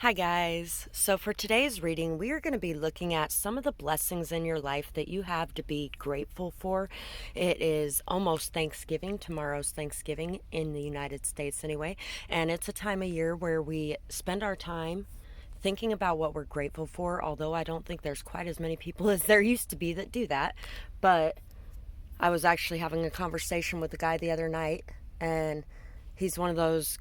Hi, guys. So, for today's reading, we are going to be looking at some of the blessings in your life that you have to be grateful for. It is almost Thanksgiving. Tomorrow's Thanksgiving in the United States, anyway. And it's a time of year where we spend our time thinking about what we're grateful for, although I don't think there's quite as many people as there used to be that do that. But I was actually having a conversation with a guy the other night, and he's one of those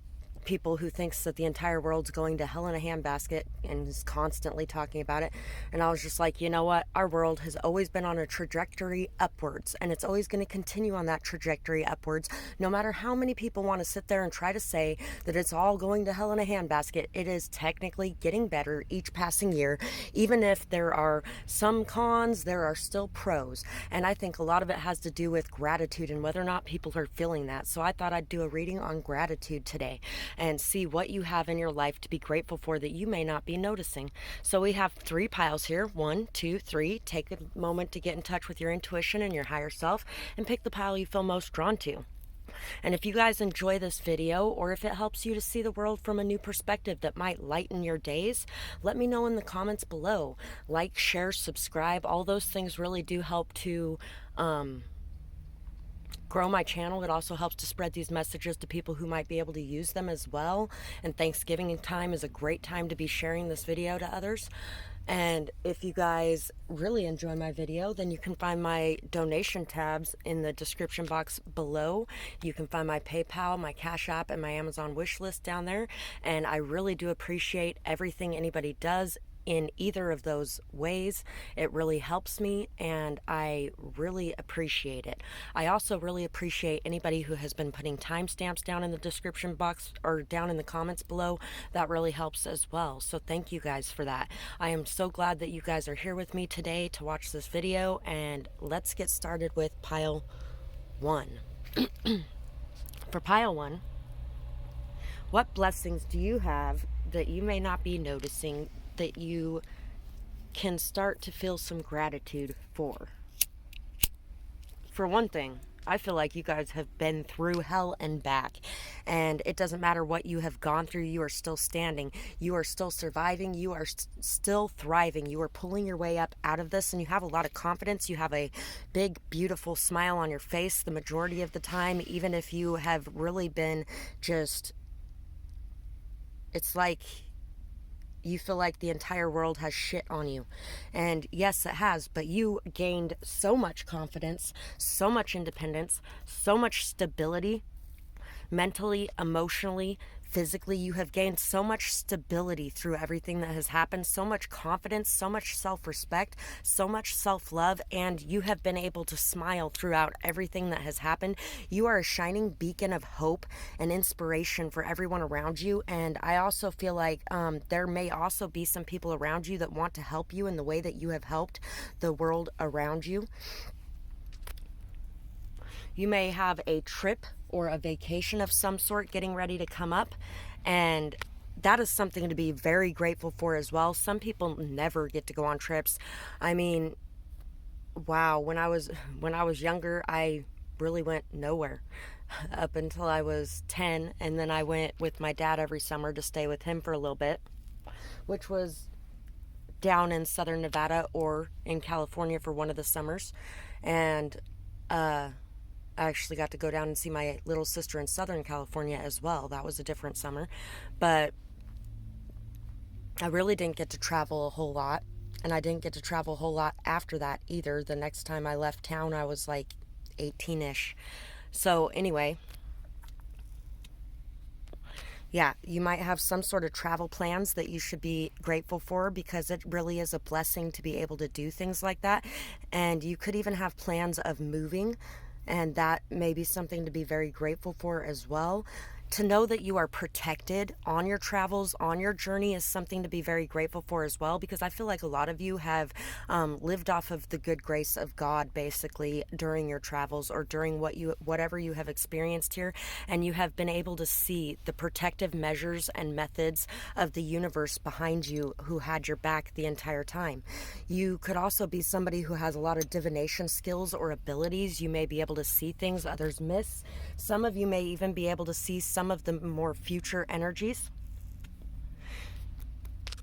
people who thinks that the entire world's going to hell in a handbasket and is constantly talking about it. And I was just like, you know what? Our world has always been on a trajectory upwards, and it's always going to continue on that trajectory upwards. No matter how many people want to sit there and try to say that it's all going to hell in a handbasket, it is technically getting better each passing year. Even if there are some cons, there are still pros. And I think a lot of it has to do with gratitude and whether or not people are feeling that. So I thought I'd do a reading on gratitude today and see what you have in your life to be grateful for that you may not be noticing. So we have 3 piles here. 1, 2, 3. Take a moment to get in touch with your intuition and your higher self and pick the pile you feel most drawn to. And if you guys enjoy this video, or if it helps you to see the world from a new perspective that might lighten your days, let me know in the comments below. Like, share, subscribe, all those things really do help to grow my channel. It also helps to spread these messages to people who might be able to use them as well. And Thanksgiving time is a great time to be sharing this video to others. And if you guys really enjoy my video, then you can find my donation tabs in the description box below. You can find my PayPal, my Cash App, and my Amazon wish list down there. And I really do appreciate everything anybody does in either of those ways. It really helps me, and I really appreciate it. I also really appreciate anybody who has been putting timestamps down in the description box or down in the comments below. That really helps as well. So thank you guys for that. I am so glad that you guys are here with me today to watch this video, and let's get started with pile 1. For pile 1, what blessings do you have that you may not be noticing that you can start to feel some gratitude for? For one thing, I feel like you guys have been through hell and back, and it doesn't matter what you have gone through. You are still standing, you are still surviving, you are still thriving, you are pulling your way up out of this, and you have a lot of confidence. You have a big, beautiful smile on your face the majority of the time, even if you have really been just, it's like you feel like the entire world has shit on you. And yes, it has, but you gained so much confidence, so much independence, so much stability, mentally, emotionally, physically. You have gained so much stability through everything that has happened, so much confidence, so much self-respect, so much self-love, and you have been able to smile throughout everything that has happened. You are a shining beacon of hope and inspiration for everyone around you. And I also feel like there may also be some people around you that want to help you in the way that you have helped the world around you. You may have a trip or a vacation of some sort getting ready to come up, and that is something to be very grateful for as well. Some people never get to go on trips. I mean, wow, when I was younger, I really went nowhere up until I was 10, and then I went with my dad every summer to stay with him for a little bit, which was down in southern Nevada or in California for one of the summers. And I actually got to go down and see my little sister in Southern California as well. That was a different summer. But I really didn't get to travel a whole lot. And I didn't get to travel a whole lot after that either. The next time I left town, I was like 18-ish. So anyway, yeah, you might have some sort of travel plans that you should be grateful for, because it really is a blessing to be able to do things like that. And you could even have plans of moving, and that may be something to be very grateful for as well. To know that you are protected on your travels, on your journey, is something to be very grateful for as well, because I feel like a lot of you have lived off of the good grace of God basically during your travels or during whatever you have experienced here, and you have been able to see the protective measures and methods of the universe behind you, who had your back the entire time. You could also be somebody who has a lot of divination skills or abilities. You may be able to see things others miss. Some of you may even be able to see some of the more future energies.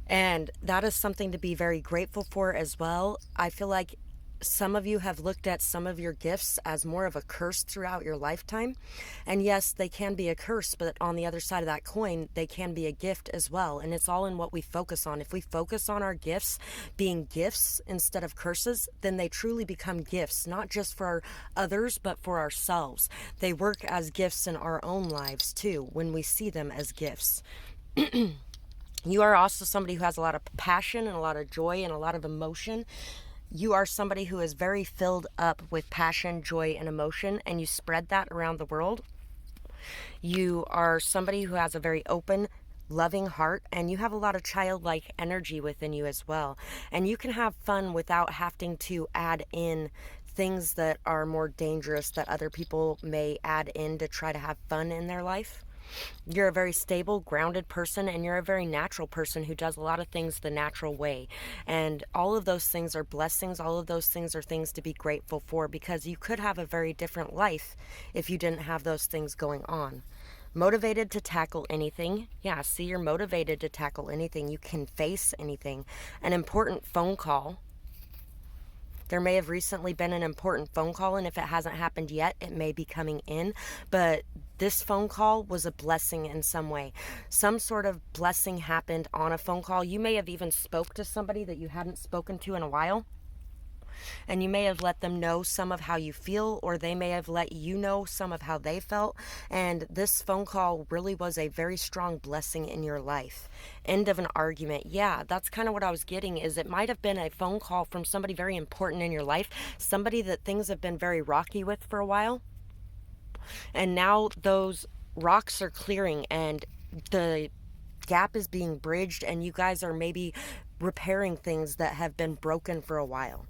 And that is something to be very grateful for as well. I feel like some of you have looked at some of your gifts as more of a curse throughout your lifetime. And yes, they can be a curse, but on the other side of that coin, they can be a gift as well. And it's all in what we focus on. If we focus on our gifts being gifts instead of curses, then they truly become gifts, not just for others, but for ourselves. They work as gifts in our own lives too, when we see them as gifts. You are also somebody who has a lot of passion and a lot of joy and a lot of emotion. You are somebody who is very filled up with passion, joy, and emotion, and you spread that around the world. You are somebody who has a very open, loving heart, and you have a lot of childlike energy within you as well. And you can have fun without having to add in things that are more dangerous that other people may add in to try to have fun in their life. You're a very stable, grounded person, and you're a very natural person who does a lot of things the natural way. And all of those things are blessings. All of those things are things to be grateful for, because you could have a very different life if you didn't have those things going on. Motivated to tackle anything. Yeah, see, you're motivated to tackle anything. You can face anything. An important phone call. There may have recently been an important phone call, and if it hasn't happened yet, it may be coming in. But this phone call was a blessing in some way. Some sort of blessing happened on a phone call. You may have even spoke to somebody that you hadn't spoken to in a while, and you may have let them know some of how you feel, or they may have let you know some of how they felt. And this phone call really was a very strong blessing in your life. End of an argument. Yeah, that's kind of what I was getting, is it might have been a phone call from somebody very important in your life, somebody that things have been very rocky with for a while. And now those rocks are clearing and the gap is being bridged, and you guys are maybe repairing things that have been broken for a while.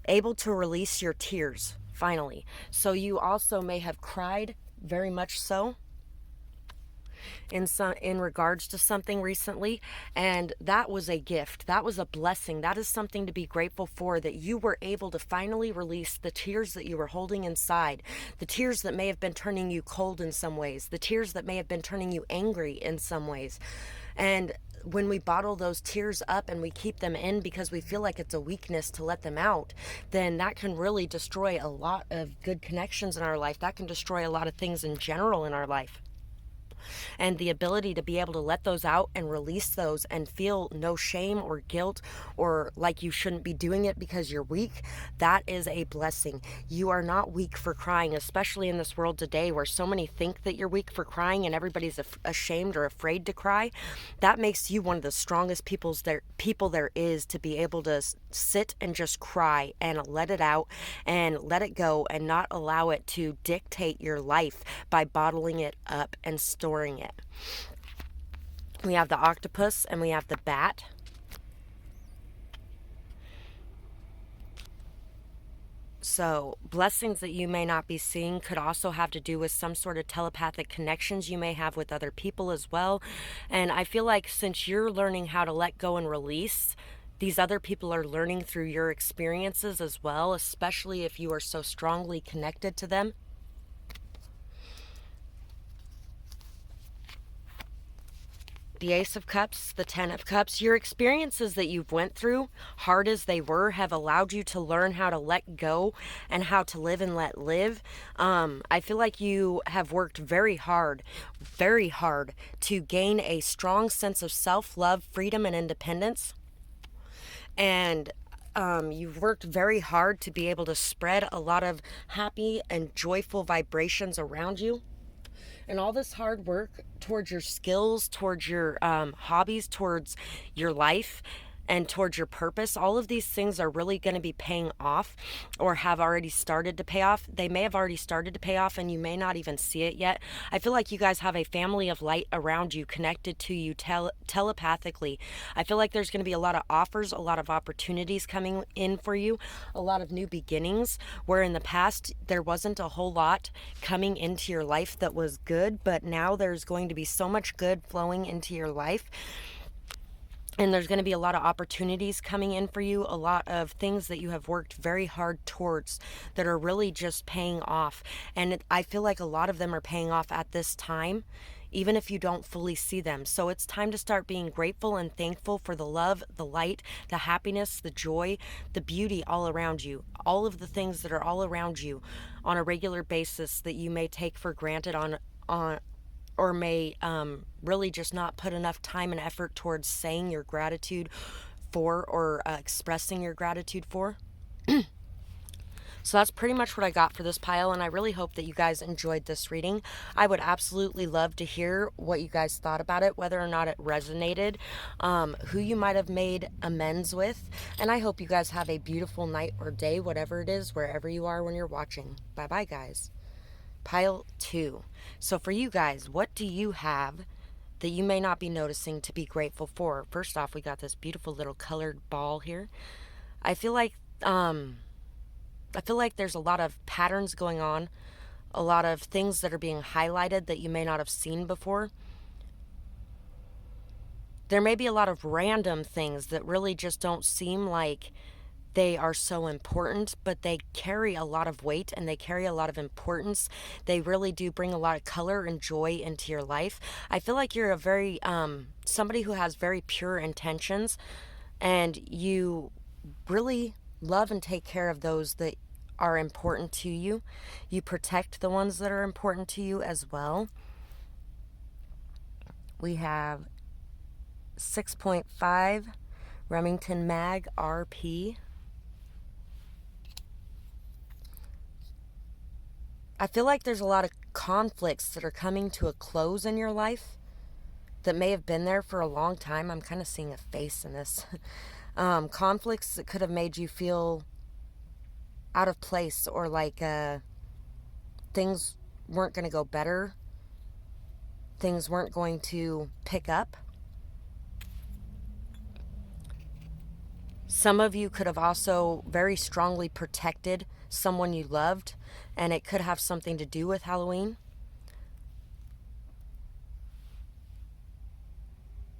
Able to release your tears, finally. So you also may have cried, very much so, in regards to something recently, and that was a gift. That was a blessing. That is something to be grateful for, that you were able to finally release the tears that you were holding inside, the tears that may have been turning you cold in some ways, the tears that may have been turning you angry in some ways. And when we bottle those tears up and we keep them in because we feel like it's a weakness to let them out, then that can really destroy a lot of good connections in our life. That can destroy a lot of things in general in our life. And the ability to be able to let those out and release those and feel no shame or guilt or like you shouldn't be doing it because you're weak, that is a blessing. You are not weak for crying, especially in this world today where so many think that you're weak for crying and everybody's ashamed or afraid to cry. That makes you one of the strongest people there is, to be able to sit and just cry and let it out and let it go and not allow it to dictate your life by bottling it up and storing it. We have the octopus and we have the bat. So, blessings that you may not be seeing could also have to do with some sort of telepathic connections you may have with other people as well. And I feel like since you're learning how to let go and release, these other people are learning through your experiences as well, especially if you are so strongly connected to them. The Ace of Cups, the Ten of Cups, your experiences that you've went through, hard as they were, have allowed you to learn how to let go and how to live and let live. I feel like you have worked very hard to gain a strong sense of self-love, freedom, and independence. And you've worked very hard to be able to spread a lot of happy and joyful vibrations around you. And all this hard work towards your skills, towards your hobbies, towards your life, and towards your purpose, all of these things are really going to be paying off, or have already started to pay off. They may have already started to pay off and you may not even see it yet. I feel like you guys have a family of light around you, connected to you telepathically. I feel like there's going to be a lot of offers, a lot of opportunities coming in for you, a lot of new beginnings, where in the past there wasn't a whole lot coming into your life that was good, but now there's going to be so much good flowing into your life. And there's going to be a lot of opportunities coming in for you, a lot of things that you have worked very hard towards that are really just paying off. And I feel like a lot of them are paying off at this time. even if you don't fully see them. So it's time to start being grateful and thankful for the love, the light, the happiness, the joy, the beauty all around you, all of the things that are all around you on a regular basis that you may take for granted on or may really just not put enough time and effort towards saying your gratitude for, or expressing your gratitude for. So that's pretty much what I got for this pile, and I really hope that you guys enjoyed this reading. I would absolutely love to hear what you guys thought about it, whether or not it resonated, who you might have made amends with, and I hope you guys have a beautiful night or day, whatever it is, wherever you are when you're watching. Bye-bye, guys. Pile 2. So for you guys, what do you have that you may not be noticing to be grateful for? First off, we got this beautiful little colored ball here. I feel like there's a lot of patterns going on, a lot of things that are being highlighted that you may not have seen before. There may be a lot of random things that really just don't seem like they are so important, but they carry a lot of weight and they carry a lot of importance. They really do bring a lot of color and joy into your life. I feel like you're a very, somebody who has very pure intentions, and you really love and take care of those that are important to you. You protect the ones that are important to you as well. We have 6.5 Remington Mag RP. I feel like there's a lot of conflicts that are coming to a close in your life that may have been there for a long time. I'm kind of seeing a face in this. Conflicts that could have made you feel out of place, or like things weren't going to go better. Things weren't going to pick up. Some of you could have also very strongly protected someone you loved, and it could have something to do with Halloween.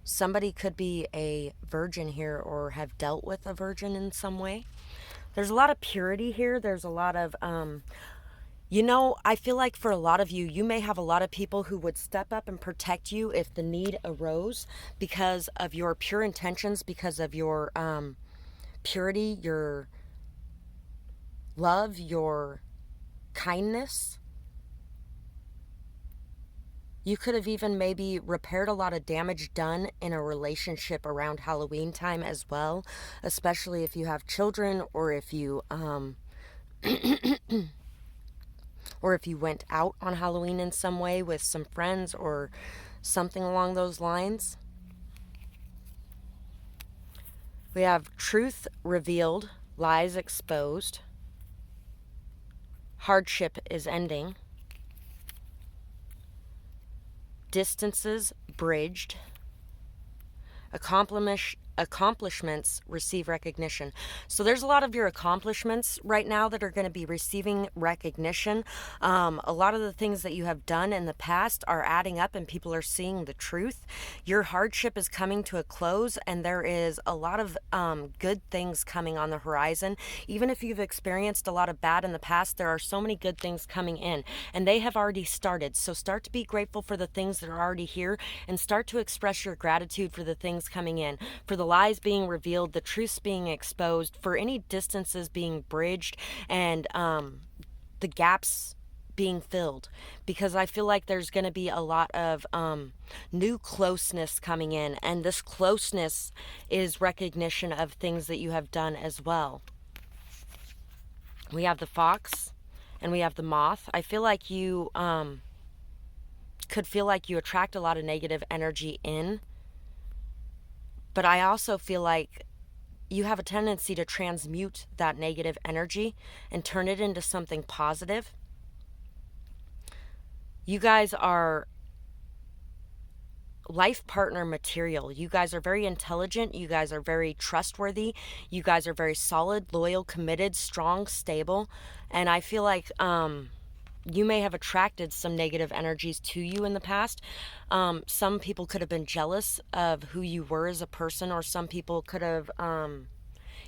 Somebody could be a virgin here or have dealt with a virgin in some way. There's a lot of purity here. There's a lot of, I feel like for a lot of you, you may have a lot of people who would step up and protect you if the need arose because of your pure intentions, because of your purity, your love, your kindness. You could have even maybe repaired a lot of damage done in a relationship around Halloween time as well, especially if you have children, or if you or if you went out on Halloween in some way with some friends or something along those lines. We have truth revealed, lies exposed. Hardship is ending. Distances bridged. Accomplishments receive recognition. So there's a lot of your accomplishments right now that are going to be receiving recognition. A lot of the things that you have done in the past are adding up and people are seeing the truth. Your hardship is coming to a close, and there is a lot of good things coming on the horizon. Even if you've experienced a lot of bad in the past, there are so many good things coming in, and they have already started. So start to be grateful for the things that are already here, and start to express your gratitude for the things coming in, for the lies being revealed, the truths being exposed, for any distances being bridged, and the gaps being filled, because I feel like there's going to be a lot of new closeness coming in, and this closeness is recognition of things that you have done as well. We have the fox and we have the moth. I feel like you could feel like you attract a lot of negative energy in, but I also feel like you have a tendency to transmute that negative energy and turn it into something positive. You guys are life partner material. You guys are very intelligent. You guys are very trustworthy. You guys are very solid, loyal, committed, strong, stable. And I feel like you may have attracted some negative energies to you in the past. Some people could have been jealous of who you were as a person, or some people could have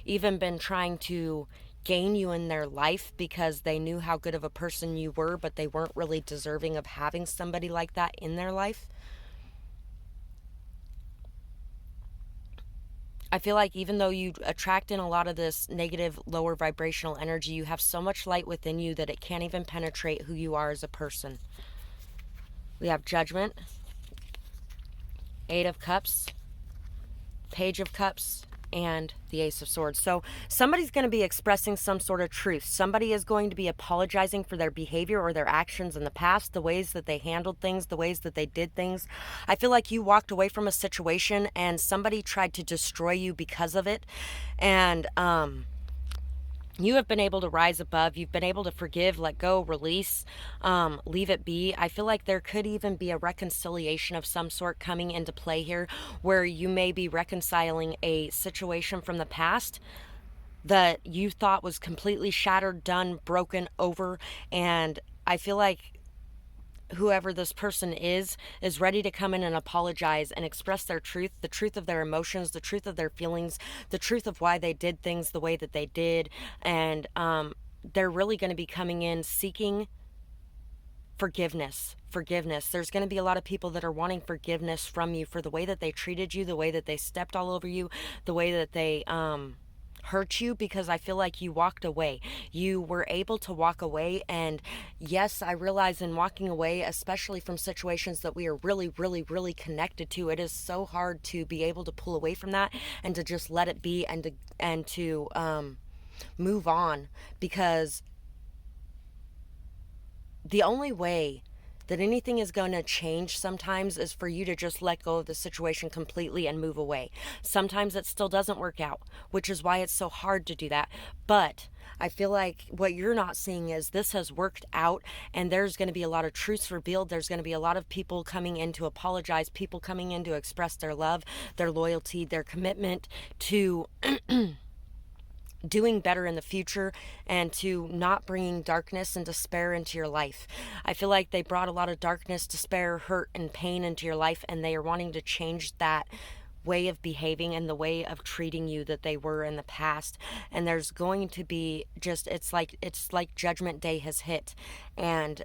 even been trying to gain you in their life because they knew how good of a person you were, but they weren't really deserving of having somebody like that in their life. I feel like even though you attract in a lot of this negative, lower vibrational energy, you have so much light within you that it can't even penetrate who you are as a person. We have Judgment, Eight of Cups, Page of Cups, and the Ace of Swords. So somebody's going to be expressing some sort of truth. Somebody is going to be apologizing for their behavior or their actions in the past, the ways that they handled things, the ways that they did things. I feel like you walked away from a situation and somebody tried to destroy you because of it. And you have been able to rise above. You've been able to forgive, let go, release, leave it be. I feel like there could even be a reconciliation of some sort coming into play here, where you may be reconciling a situation from the past that you thought was completely shattered, done, broken, over. And I feel like whoever this person is ready to come in and apologize and express their truth, the truth of their emotions, the truth of their feelings, the truth of why they did things the way that they did. And they're really going to be coming in seeking forgiveness. There's going to be a lot of people that are wanting forgiveness from you for the way that they treated you, the way that they stepped all over you, the way that they hurt you, because I feel like you walked away. You were able to walk away. And yes, I realize in walking away, especially from situations that we are really, really, really connected to, it is so hard to be able to pull away from that and to just let it be and to move on, because the only way that anything is going to change sometimes is for you to just let go of the situation completely and move away. Sometimes it still doesn't work out, which is why it's so hard to do that. But I feel like what you're not seeing is this has worked out, and there's going to be a lot of truths revealed. There's going to be a lot of people coming in to apologize, people coming in to express their love, their loyalty, their commitment to doing better in the future, and to not bringing darkness and despair into your life. I feel like they brought a lot of darkness, despair, hurt, and pain into your life, and they are wanting to change that way of behaving and the way of treating you that they were in the past. And there's going to be just, it's like Judgment Day has hit, and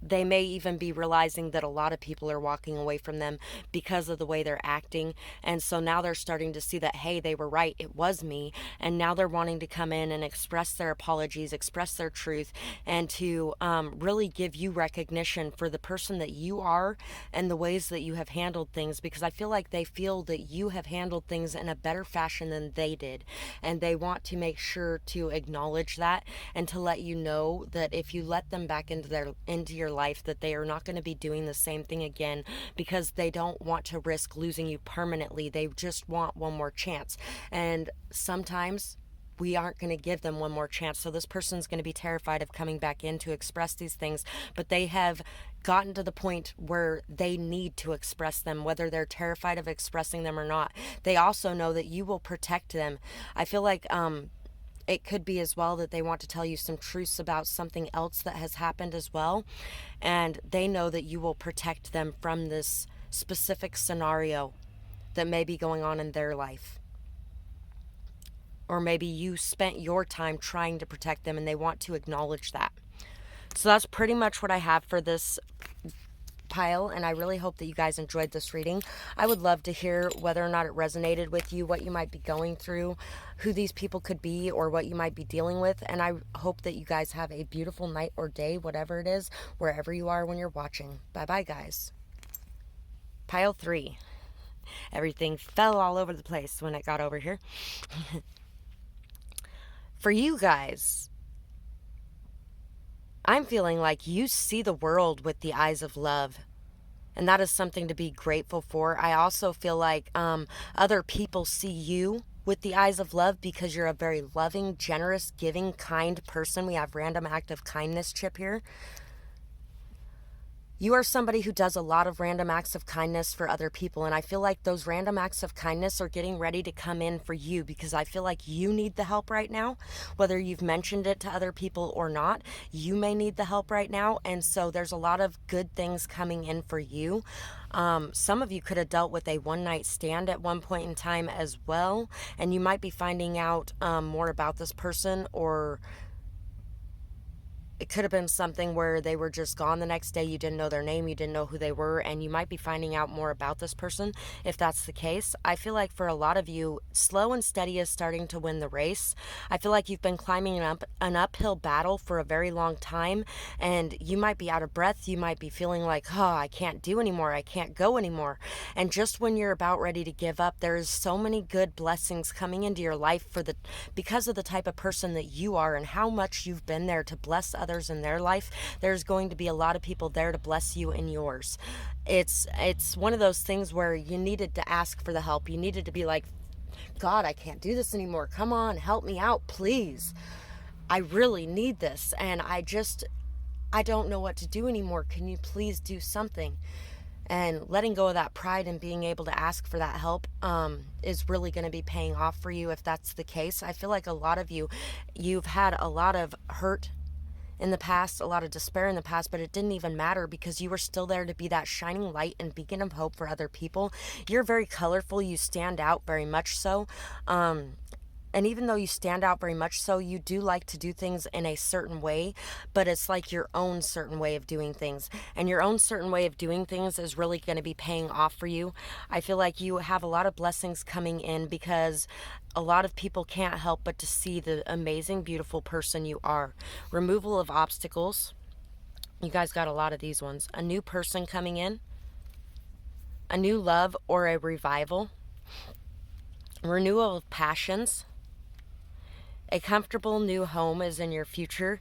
they may even be realizing that a lot of people are walking away from them because of the way they're acting. And so now they're starting to see that, hey, they were right, it was me. And now they're wanting to come in and express their apologies, express their truth, and to really give you recognition for the person that you are and the ways that you have handled things, because I feel like they feel that you have handled things in a better fashion than they did. And they want to make sure to acknowledge that and to let you know that if you let them back into your life, that they are not going to be doing the same thing again, because they don't want to risk losing you permanently. They just want one more chance. And sometimes we aren't going to give them one more chance. So this person's going to be terrified of coming back in to express these things, but they have gotten to the point where they need to express them, whether they're terrified of expressing them or not. They also know that you will protect them. I feel like it could be as well that they want to tell you some truths about something else that has happened as well. And they know that you will protect them from this specific scenario that may be going on in their life. Or maybe you spent your time trying to protect them and they want to acknowledge that. So that's pretty much what I have for this pile, and I really hope that you guys enjoyed this reading. I would love to hear whether or not it resonated with you, what you might be going through, who these people could be, or what you might be dealing with. And I hope that you guys have a beautiful night or day, whatever it is, wherever you are when you're watching. Bye bye, guys. Pile 3. Everything fell all over the place when it got over here. For you guys, I'm feeling like you see the world with the eyes of love. And that is something to be grateful for. I also feel like other people see you with the eyes of love because you're a very loving, generous, giving, kind person. We have random act of kindness chip here. You are somebody who does a lot of random acts of kindness for other people, and I feel like those random acts of kindness are getting ready to come in for you, because I feel like you need the help right now. Whether you've mentioned it to other people or not, you may need the help right now, and so there's a lot of good things coming in for you. Some of you could have dealt with a one-night stand at one point in time as well, and you might be finding out more about this person, or it could have been something where they were just gone the next day. You didn't know their name, you didn't know who they were, and you might be finding out more about this person if that's the case. I feel like for a lot of you, slow and steady is starting to win the race. I feel like you've been climbing an uphill battle for a very long time, and you might be out of breath. You might be feeling like, oh, I can't do anymore, I can't go anymore. And just when you're about ready to give up, there's so many good blessings coming into your life because of the type of person that you are and how much you've been there to bless others in their life. There's going to be a lot of people there to bless you in yours. It's one of those things where you needed to ask for the help. You needed to be like, God, I can't do this anymore. Come on, help me out, please. I really need this, and I don't know what to do anymore. Can you please do something? And letting go of that pride and being able to ask for that help is really going to be paying off for you if that's the case. I feel like a lot of you've had a lot of hurt in the past, a lot of despair in the past, but it didn't even matter because you were still there to be that shining light and beacon of hope for other people. You're very colorful. You stand out very much so. And even though you stand out very much so, you do like to do things in a certain way, but it's like your own certain way of doing things. And your own certain way of doing things is really going to be paying off for you. I feel like you have a lot of blessings coming in because a lot of people can't help but to see the amazing, beautiful person you are. Removal of obstacles. You guys got a lot of these ones. A new person coming in. A new love or a revival. Renewal of passions. A comfortable new home is in your future.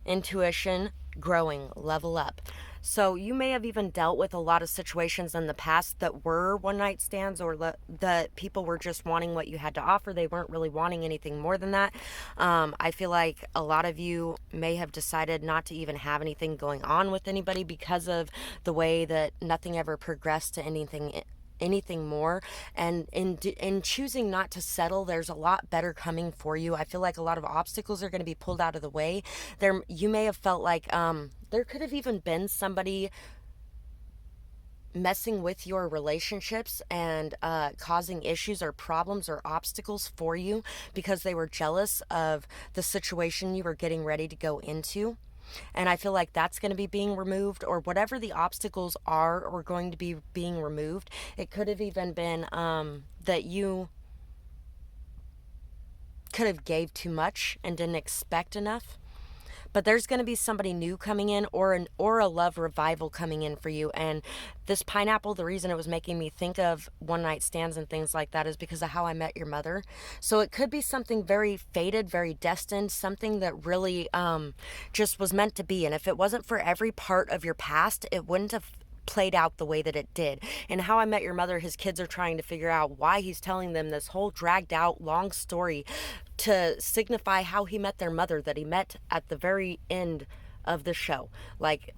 Intuition, growing, level up. So you may have even dealt with a lot of situations in the past that were one-night stands, or that people were just wanting what you had to offer. They weren't really wanting anything more than that. I feel like a lot of you may have decided not to even have anything going on with anybody because of the way that nothing ever progressed to anything more. And in choosing not to settle, there's a lot better coming for you. I feel like a lot of obstacles are going to be pulled out of the way. You may have felt like there could have even been somebody messing with your relationships and causing issues or problems or obstacles for you because they were jealous of the situation you were getting ready to go into. And I feel like that's going to be being removed, or whatever the obstacles are going to be being removed. It could have even been that you could have gave too much and didn't expect enough. But there's going to be somebody new coming in, or a love revival coming in for you. And this pineapple, the reason it was making me think of one night stands and things like that is because of How I Met Your Mother. So it could be something very fated, very destined, something that really just was meant to be. And if it wasn't for every part of your past, it wouldn't have played out the way that it did. And How I Met Your Mother, his kids are trying to figure out why he's telling them this whole dragged out long story to signify how he met their mother that he met at the very end of the show. Like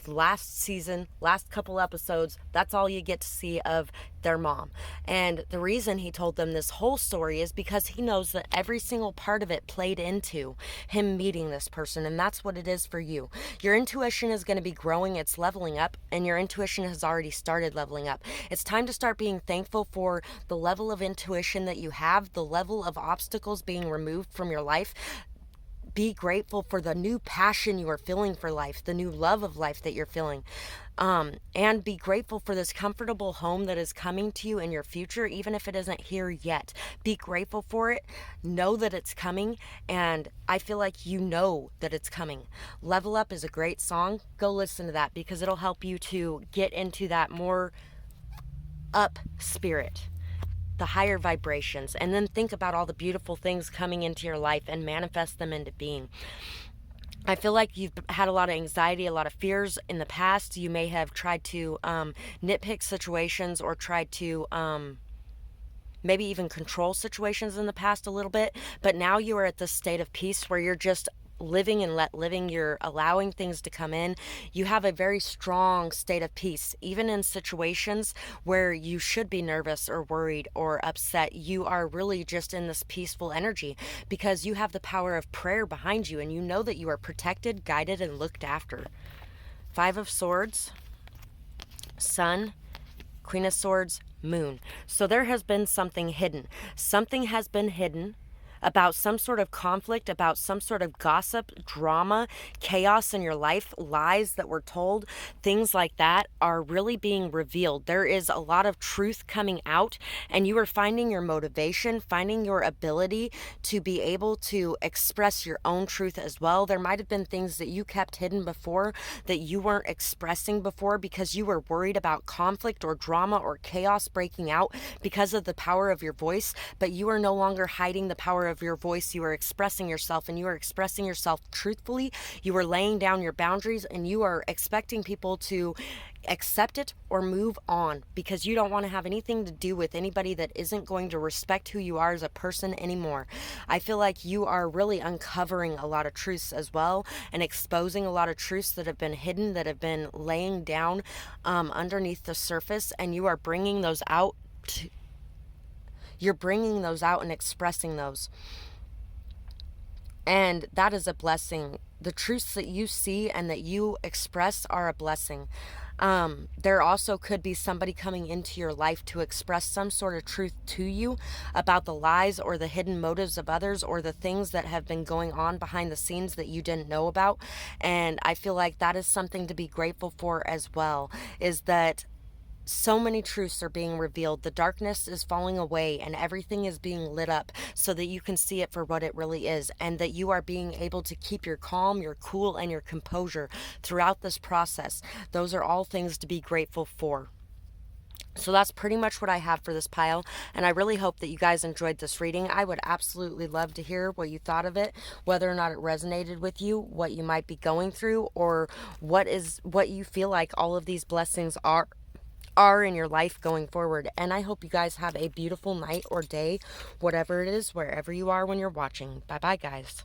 last season, last couple episodes, that's all you get to see of their mom. And the reason he told them this whole story is because he knows that every single part of it played into him meeting this person. And that's what it is for you. Your intuition is going to be growing, it's leveling up, and your intuition has already started leveling up. It's time to start being thankful for the level of intuition that you have, the level of obstacles being removed from your life. Be grateful for the new passion you are feeling for life, the new love of life that you're feeling. And be grateful for this comfortable home that is coming to you in your future, even if it isn't here yet. Be grateful for it. Know that it's coming. And I feel like you know that it's coming. Level Up is a great song. Go listen to that because it'll help you to get into that more up spirit, the higher vibrations, and then think about all the beautiful things coming into your life and manifest them into being. I feel like you've had a lot of anxiety, a lot of fears in the past. You may have tried to nitpick situations or tried to maybe even control situations in the past a little bit, but now you are at this state of peace where you're just living and let living. You're allowing things to come in. You have a very strong state of peace. Even in situations where you should be nervous or worried or upset, you are really just in this peaceful energy because you have the power of prayer behind you and you know that you are protected, guided, and looked after. Five of Swords, Sun, Queen of Swords, Moon. So there has been something hidden. Something has been hidden about some sort of conflict, about some sort of gossip, drama, chaos in your life, lies that were told, things like that are really being revealed. There is a lot of truth coming out, and you are finding your motivation, finding your ability to be able to express your own truth as well. There might have been things that you kept hidden before that you weren't expressing before because you were worried about conflict or drama or chaos breaking out because of the power of your voice, but you are no longer hiding the power of your voice. You are expressing yourself, and you are expressing yourself truthfully. You are laying down your boundaries, and you are expecting people to accept it or move on because you don't want to have anything to do with anybody that isn't going to respect who you are as a person anymore. I feel like you are really uncovering a lot of truths as well and exposing a lot of truths that have been hidden, that have been laying down underneath the surface, and you are bringing those out. You're bringing those out and expressing those. And that is a blessing. The truths that you see and that you express are a blessing. There also could be somebody coming into your life to express some sort of truth to you about the lies or the hidden motives of others or the things that have been going on behind the scenes that you didn't know about. And I feel like that is something to be grateful for as well, is that so many truths are being revealed. The darkness is falling away and everything is being lit up so that you can see it for what it really is, and that you are being able to keep your calm, your cool, and your composure throughout this process. Those are all things to be grateful for. So that's pretty much what I have for this pile, and I really hope that you guys enjoyed this reading. I would absolutely love to hear what you thought of it, whether or not it resonated with you, what you might be going through, or what you feel like all of these blessings are in your life going forward. And I hope you guys have a beautiful night or day, whatever it is, wherever you are when you're watching. Bye bye, guys.